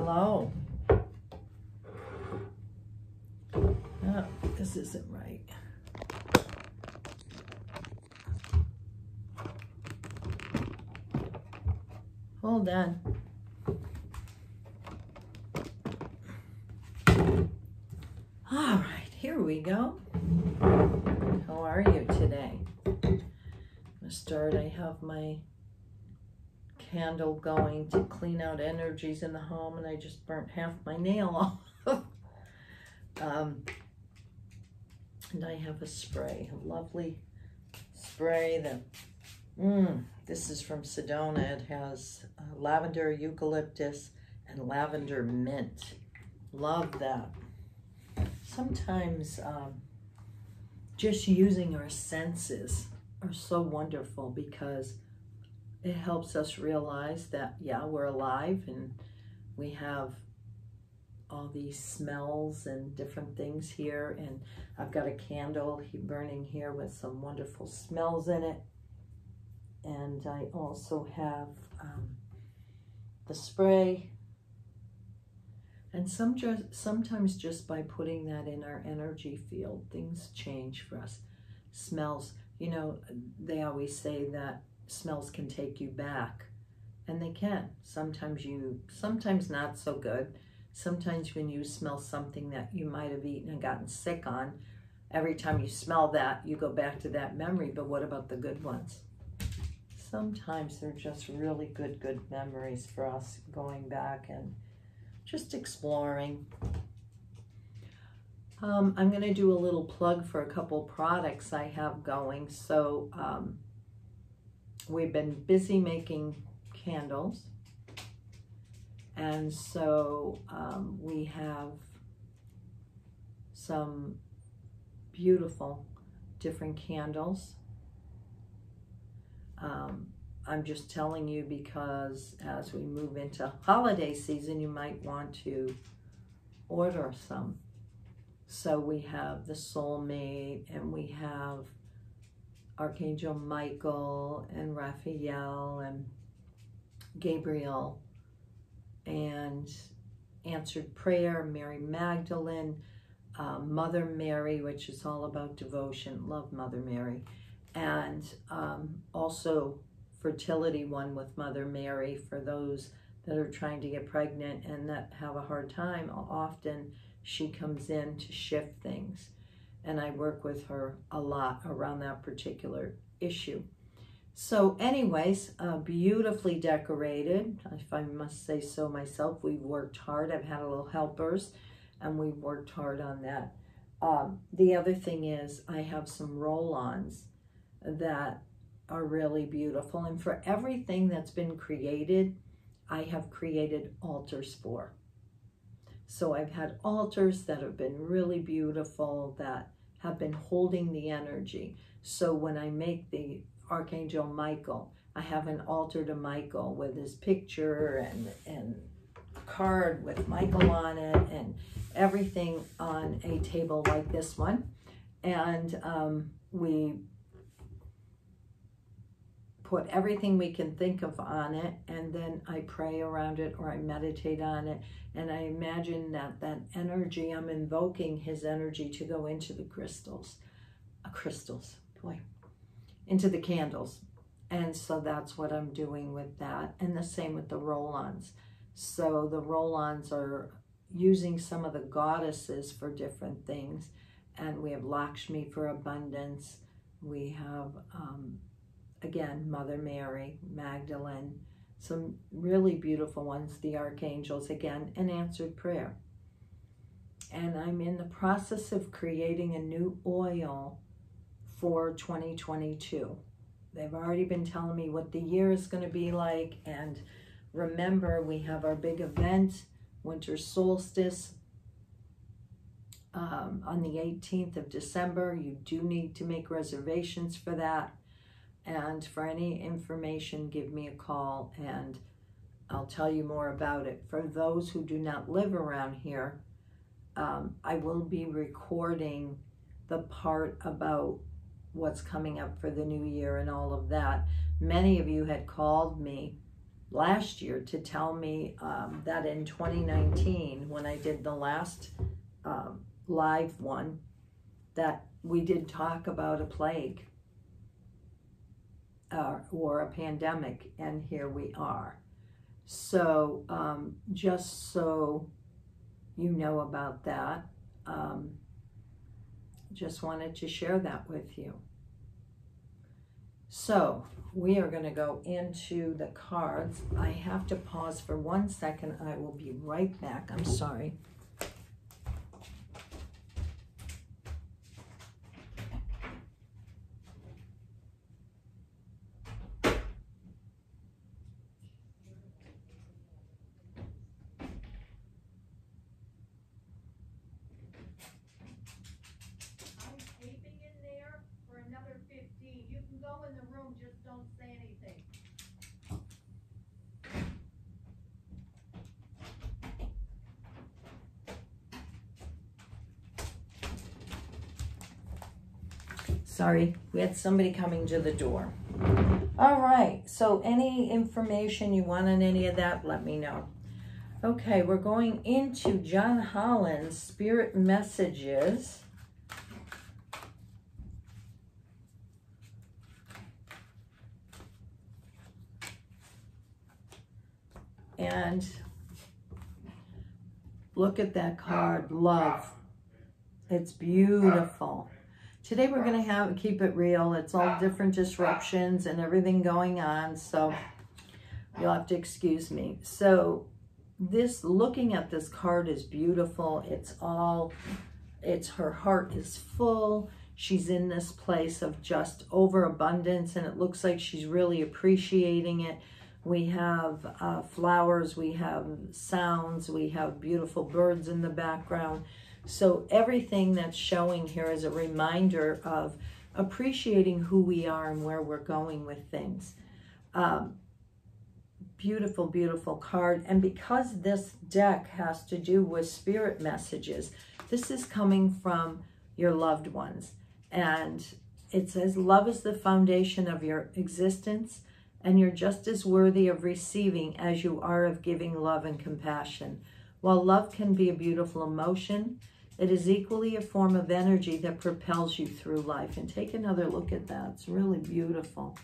hello. Oh, this isn't right. Hold on. All right, here we go. How are you today? I'm gonna start. I have my candle going to clean out energies in the home, and I just burnt half my nail off. And I have a spray, a lovely spray that, this is from Sedona. It has lavender, eucalyptus, and lavender mint. Love that. Sometimes just using our senses are so wonderful because it helps us realize that, yeah, we're alive and we have all these smells and different things here. And I've got a candle burning here with some wonderful smells in it. And I also have the spray. And sometimes just by putting that in our energy field, things change for us. Smells, you know, they always say that smells can take you back, and they can. Sometimes not so good. Sometimes when you smell something that you might have eaten and gotten sick on, every time you smell that, you go back to that memory. But what about the good ones? Sometimes they're just really good memories for us, going back and just exploring. I'm going to do a little plug for a couple products I have going. So we've been busy making candles, and so we have some beautiful different candles. I'm just telling you because as we move into holiday season, you might want to order some. So we have the Soulmate, and we have Archangel Michael and Raphael and Gabriel, and Answered Prayer, Mary Magdalene, Mother Mary, which is all about devotion. Love Mother Mary. And also fertility one with Mother Mary for those that are trying to get pregnant and that have a hard time. Often she comes in to shift things, and I work with her a lot around that particular issue. So anyways, beautifully decorated, if I must say so myself. We've worked hard. I've had a little helpers, and we've worked hard on that. The other thing is I have some roll-ons that are really beautiful. And for everything that's been created, I have created altars for. So I've had altars that have been really beautiful, that have been holding the energy. So when I make the Archangel Michael, I have an altar to Michael with his picture and a card with Michael on it, and everything on a table like this one. And we put everything we can think of on it, and then I pray around it or I meditate on it, and I imagine that energy, I'm invoking his energy to go into the into the candles. And so that's what I'm doing with that, and the same with the roll-ons. So the roll-ons are using some of the goddesses for different things, and we have Lakshmi for abundance. We have again, Mother Mary, Magdalene, some really beautiful ones, the archangels, again, an answered prayer. And I'm in the process of creating a new oil for 2022. They've already been telling me what the year is going to be like. And remember, we have our big event, winter solstice, on the 18th of December. You do need to make reservations for that. And for any information, give me a call and I'll tell you more about it. For those who do not live around here, I will be recording the part about what's coming up for the new year and all of that. Many of you had called me last year to tell me that in 2019, when I did the last live one, that we did talk about a plague or a pandemic, and here we are. So just so you know about that, just wanted to share that with you. So we are going to go into the cards. I have to pause for 1 second. I will be right back. I'm sorry. Sorry, we had somebody coming to the door. All right, so any information you want on any of that, let me know. Okay, we're going into John Holland's Spirit Messages. And look at that card, Love. It's beautiful. Today we're going to keep it real. It's all different disruptions and everything going on, so you'll have to excuse me. So looking at this card is beautiful. It's her heart is full. She's in this place of just overabundance, and it looks like she's really appreciating it. We have flowers, we have sounds, we have beautiful birds in the background. So everything that's showing here is a reminder of appreciating who we are and where we're going with things. Beautiful, beautiful card. And because this deck has to do with spirit messages, this is coming from your loved ones. And it says, love is the foundation of your existence, and you're just as worthy of receiving as you are of giving love and compassion. While love can be a beautiful emotion, it is equally a form of energy that propels you through life. And take another look at that. It's really beautiful.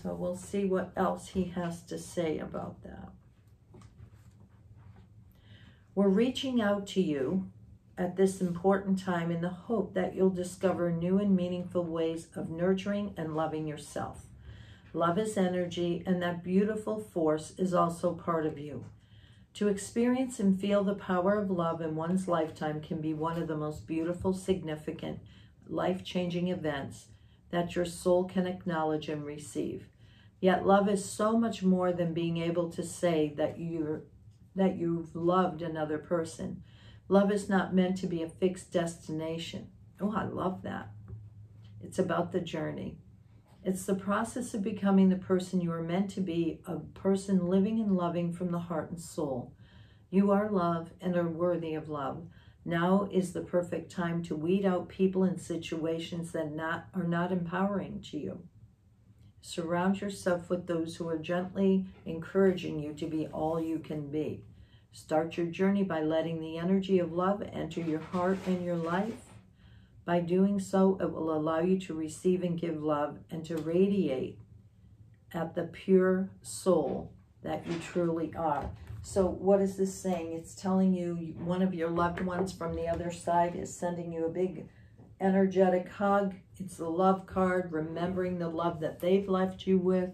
So we'll see what else he has to say about that. We're reaching out to you at this important time in the hope that you'll discover new and meaningful ways of nurturing and loving yourself. Love is energy, and that beautiful force is also part of you. To experience and feel the power of love in one's lifetime can be one of the most beautiful, significant, life-changing events that your soul can acknowledge and receive. Yet love is so much more than being able to say that you've loved another person. Love is not meant to be a fixed destination. Oh, I love that. It's about the journey. It's the process of becoming the person you are meant to be, a person living and loving from the heart and soul. You are love and are worthy of love. Now is the perfect time to weed out people and situations that are not empowering to you. Surround yourself with those who are gently encouraging you to be all you can be. Start your journey by letting the energy of love enter your heart and your life. By doing so, it will allow you to receive and give love and to radiate at the pure soul that you truly are. So what is this saying? It's telling you one of your loved ones from the other side is sending you a big energetic hug. It's the love card, remembering the love that they've left you with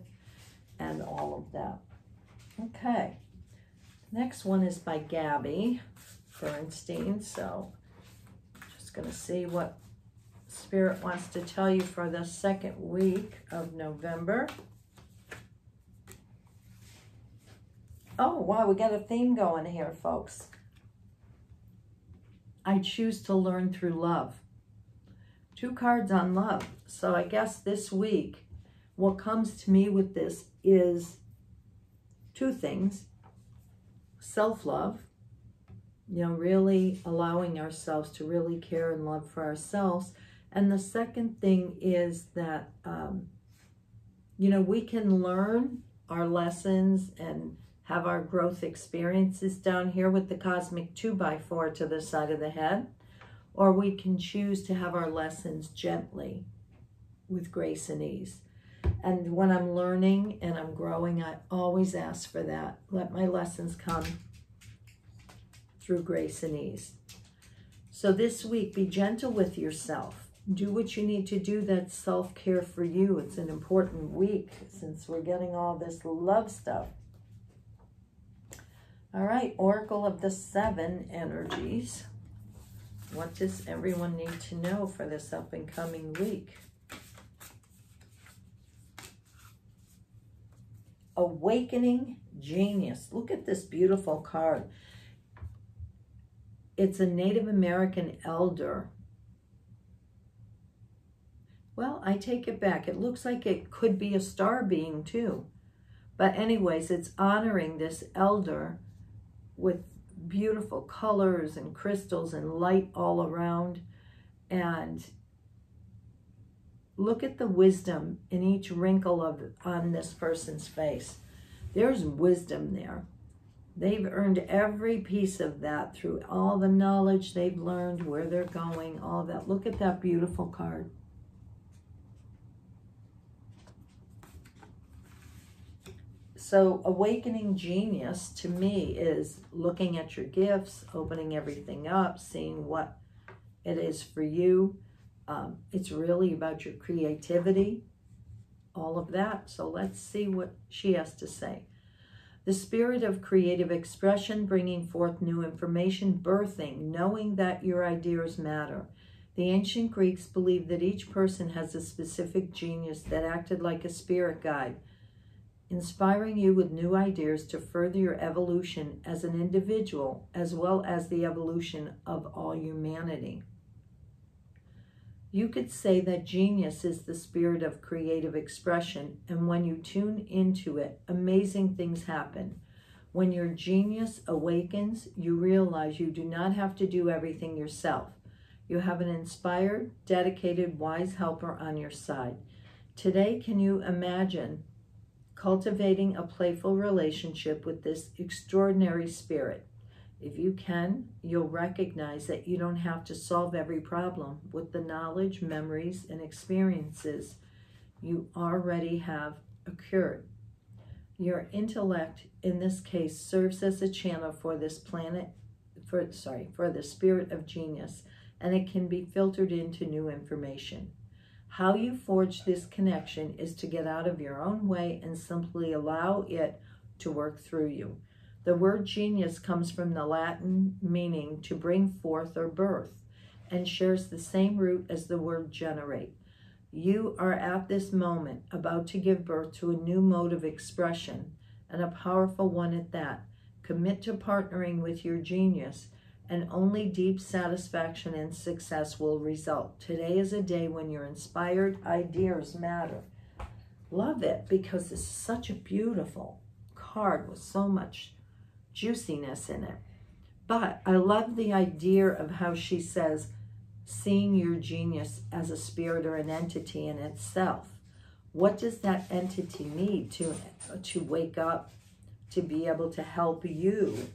and all of that. Okay. Next one is by Gabby Bernstein. So just going to see what Spirit wants to tell you for the second week of November. Oh, wow, we got a theme going here, folks. I choose to learn through love. 2 cards on love. So I guess this week, what comes to me with this is 2 things. Self-love, really allowing ourselves to really care and love for ourselves. And the second thing is that, we can learn our lessons and have our growth experiences down here with the cosmic 2x4 to the side of the head, or we can choose to have our lessons gently with grace and ease. And when I'm learning and I'm growing, I always ask for that. Let my lessons come through grace and ease. So this week, be gentle with yourself. Do what you need to do. That's self-care for you. It's an important week since we're getting all this love stuff. All right, Oracle of the 7 energies. What does everyone need to know for this up and coming week? Awakening Genius. Look at this beautiful card. It's a Native American elder. Well, I take it back. It looks like it could be a star being too. But anyways, it's honoring this elder with beautiful colors and crystals and light all around. And look at the wisdom in each wrinkle on this person's face. There's wisdom there. They've earned every piece of that through all the knowledge they've learned, where they're going, all that. Look at that beautiful card. So awakening genius to me is looking at your gifts, opening everything up, seeing what it is for you. It's really about your creativity, all of that. So let's see what she has to say. The spirit of creative expression, bringing forth new information, birthing, knowing that your ideas matter. The ancient Greeks believed that each person has a specific genius that acted like a spirit guide, inspiring you with new ideas to further your evolution as an individual, as well as the evolution of all humanity. You could say that genius is the spirit of creative expression, and when you tune into it, amazing things happen. When your genius awakens, you realize you do not have to do everything yourself. You have an inspired, dedicated, wise helper on your side. Today, can you imagine cultivating a playful relationship with this extraordinary spirit? If you can, you'll recognize that you don't have to solve every problem with the knowledge, memories, and experiences you already have occurred. Your intellect, in this case, serves as a channel for this for the spirit of genius, and it can be filtered into new information. How you forge this connection is to get out of your own way and simply allow it to work through you. The word genius comes from the Latin meaning to bring forth or birth, and shares the same root as the word generate. You are at this moment about to give birth to a new mode of expression, and a powerful one at that. Commit to partnering with your genius, and only deep satisfaction and success will result. Today is a day when your inspired ideas matter. Love it, because this is such a beautiful card with so much juiciness in it. But I love the idea of how she says, seeing your genius as a spirit or an entity in itself. What does that entity need to wake up, to be able to help you,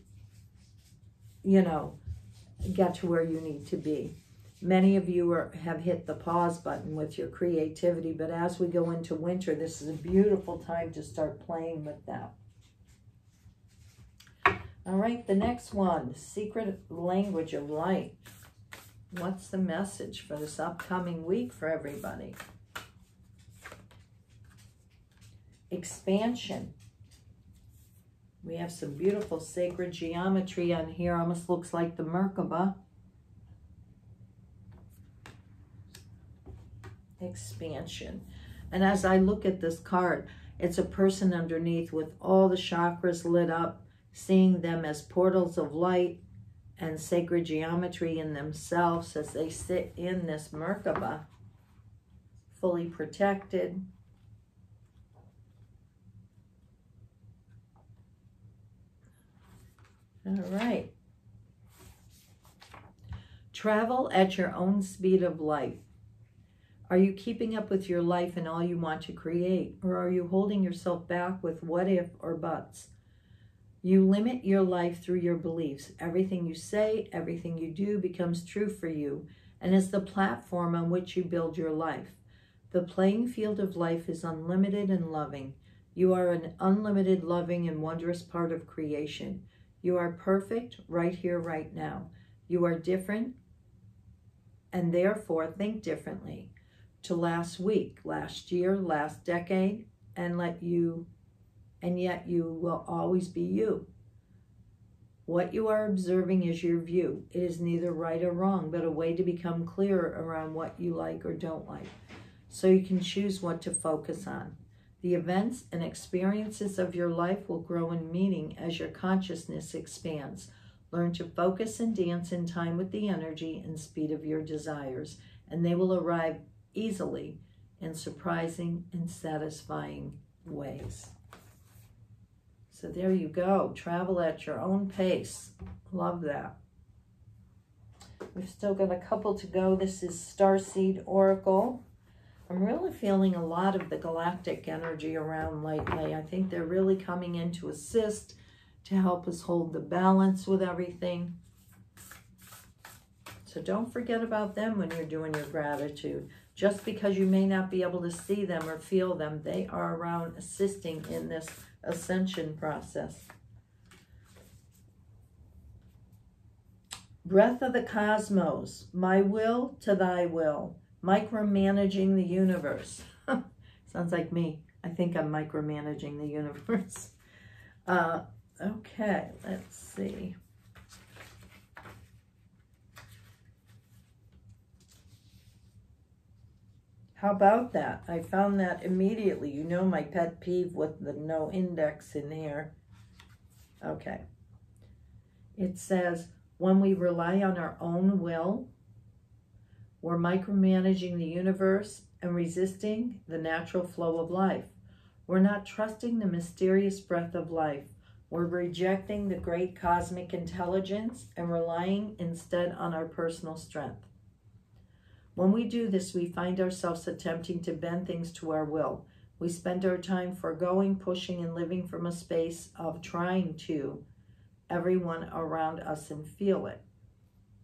get to where you need to be? Many of you have hit the pause button with your creativity, but as we go into winter, this is a beautiful time to start playing with that. All right, the next one, secret language of light. What's the message for this upcoming week for everybody? Expansion. We have some beautiful sacred geometry on here. Almost looks like the Merkaba. Expansion. And as I look at this card, it's a person underneath with all the chakras lit up, seeing them as portals of light and sacred geometry in themselves as they sit in this Merkaba, fully protected. All right. Travel at your own speed of light. Are you keeping up with your life and all you want to create? Or are you holding yourself back with what if or buts? You limit your life through your beliefs. Everything you say, everything you do becomes true for you and is the platform on which you build your life. The playing field of life is unlimited and loving. You are an unlimited, loving, and wondrous part of creation. You are perfect right here, right now. You are different and therefore think differently to last week, last year, last decade, and yet you will always be you. What you are observing is your view. It is neither right or wrong, but a way to become clearer around what you like or don't like, so you can choose what to focus on. The events and experiences of your life will grow in meaning as your consciousness expands. Learn to focus and dance in time with the energy and speed of your desires, and they will arrive easily in surprising and satisfying ways. So there you go. Travel at your own pace. Love that. We've still got a couple to go. This is Starseed Oracle. I'm really feeling a lot of the galactic energy around lately. I think they're really coming in to assist, to help us hold the balance with everything. So don't forget about them when you're doing your gratitude. Just because you may not be able to see them or feel them, they are around assisting in this ascension process. Breath of the cosmos, my will to thy will, micromanaging the universe. Sounds like me. I think I'm micromanaging the universe. Okay, let's see. How about that? I found that immediately. You know my pet peeve with the no index in here. Okay. It says, when we rely on our own will, we're micromanaging the universe and resisting the natural flow of life. We're not trusting the mysterious breath of life. We're rejecting the great cosmic intelligence and relying instead on our personal strength. When we do this, we find ourselves attempting to bend things to our will. We spend our time foregoing, pushing, and living from a space of trying to everyone around us and feel it.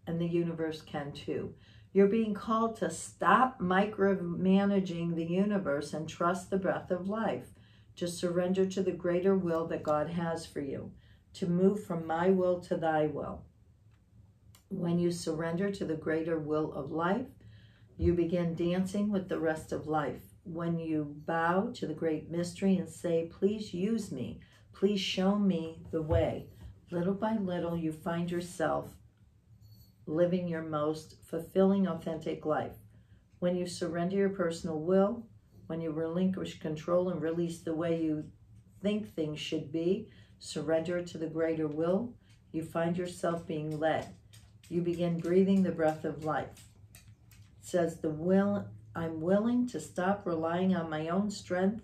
And the universe can too. You're being called to stop micromanaging the universe and trust the breath of life, to surrender to the greater will that God has for you, to move from my will to thy will. When you surrender to the greater will of life, you begin dancing with the rest of life. When you bow to the great mystery and say, please use me, please show me the way, little by little you find yourself living your most fulfilling, authentic life. When you surrender your personal will, when you relinquish control and release the way you think things should be, surrender to the greater will, you find yourself being led. You begin breathing the breath of life. It says, I'm willing to stop relying on my own strength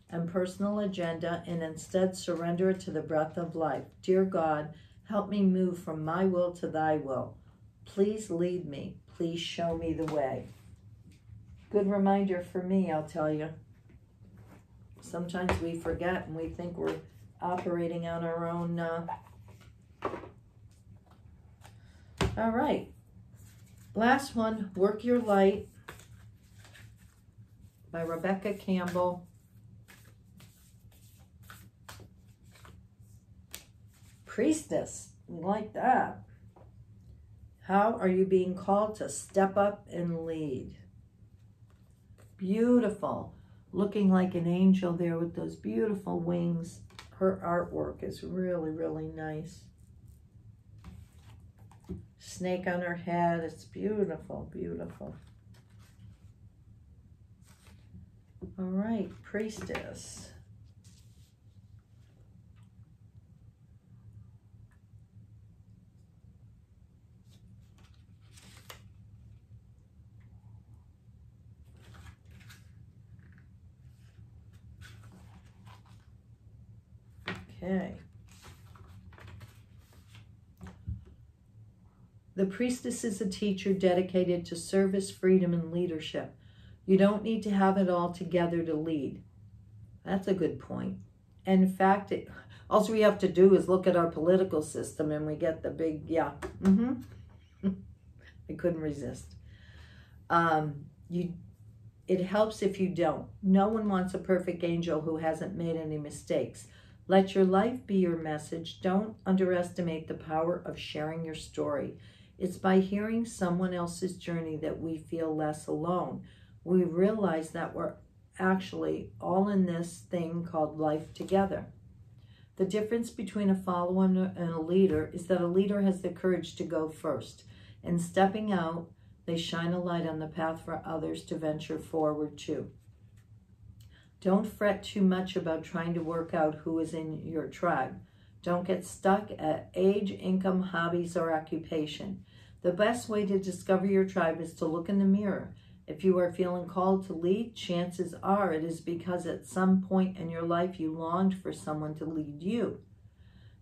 and personal agenda and instead surrender it to the breath of life. Dear God, help me move from my will to thy will. Please lead me. Please show me the way. Good reminder for me, I'll tell you. Sometimes we forget and we think we're operating on our own. All right. Last one, Work Your Light by Rebecca Campbell. Priestess, we like that. How are you being called to step up and lead? Beautiful. Looking like an angel there with those beautiful wings. Her artwork is really, really nice. Snake on her head. It's beautiful, beautiful. All right, Priestess. Okay. The priestess is a teacher dedicated to service, freedom, and leadership. You don't need to have it all together to lead. That's a good point. And in fact, all we have to do is look at our political system and we get the big, yeah. I couldn't resist. It helps if you don't. No one wants a perfect angel who hasn't made any mistakes. Let your life be your message. Don't underestimate the power of sharing your story. It's by hearing someone else's journey that we feel less alone. We realize that we're actually all in this thing called life together. The difference between a follower and a leader is that a leader has the courage to go first. And stepping out, they shine a light on the path for others to venture forward too. Don't fret too much about trying to work out who is in your tribe. Don't get stuck at age, income, hobbies, or occupation. The best way to discover your tribe is to look in the mirror. If you are feeling called to lead, chances are it is because at some point in your life you longed for someone to lead you.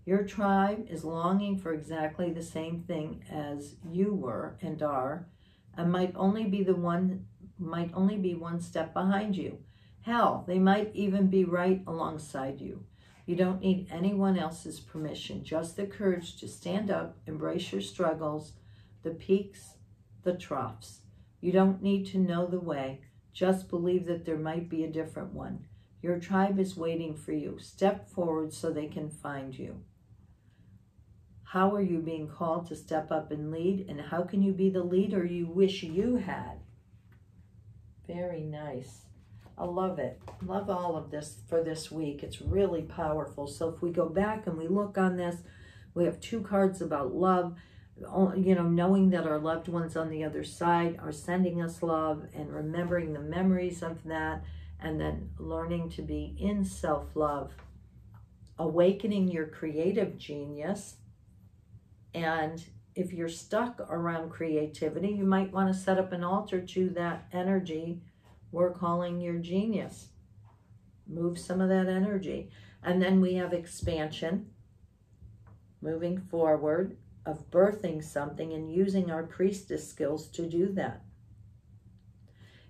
Your tribe is longing for exactly the same thing as you were and are, and might only be one step behind you. Hell, they might even be right alongside you. You don't need anyone else's permission, just the courage to stand up, embrace your struggles, the peaks, the troughs. You don't need to know the way, just believe that there might be a different one. Your tribe is waiting for you. Step forward so they can find you. How are you being called to step up and lead, and how can you be the leader you wish you had? Very nice. I love it. Love all of this for this week. It's really powerful. So if we go back and we look on this, we have 2 cards about love, you know, knowing that our loved ones on the other side are sending us love and remembering the memories of that, and then learning to be in self-love, awakening your creative genius. And if you're stuck around creativity, you might want to set up an altar to that energy we're calling your genius. Move some of that energy. And then we have expansion, moving forward, of birthing something and using our priestess skills to do that.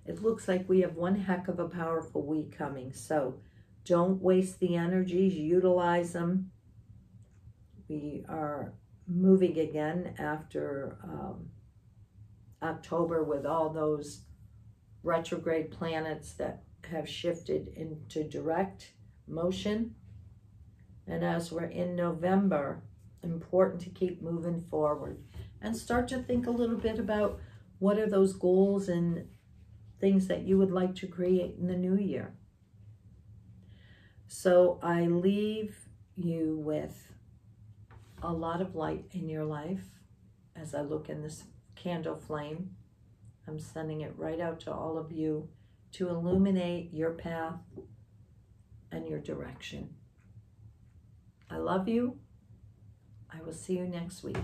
It looks like we have one heck of a powerful week coming. So don't waste the energies, utilize them. We are moving again after October with all those retrograde planets that have shifted into direct motion. And as we're in November, important to keep moving forward and start to think a little bit about what are those goals and things that you would like to create in the new year. So I leave you with a lot of light in your life. As I look in this candle flame, I'm sending it right out to all of you to illuminate your path and your direction. I love you. I will see you next week.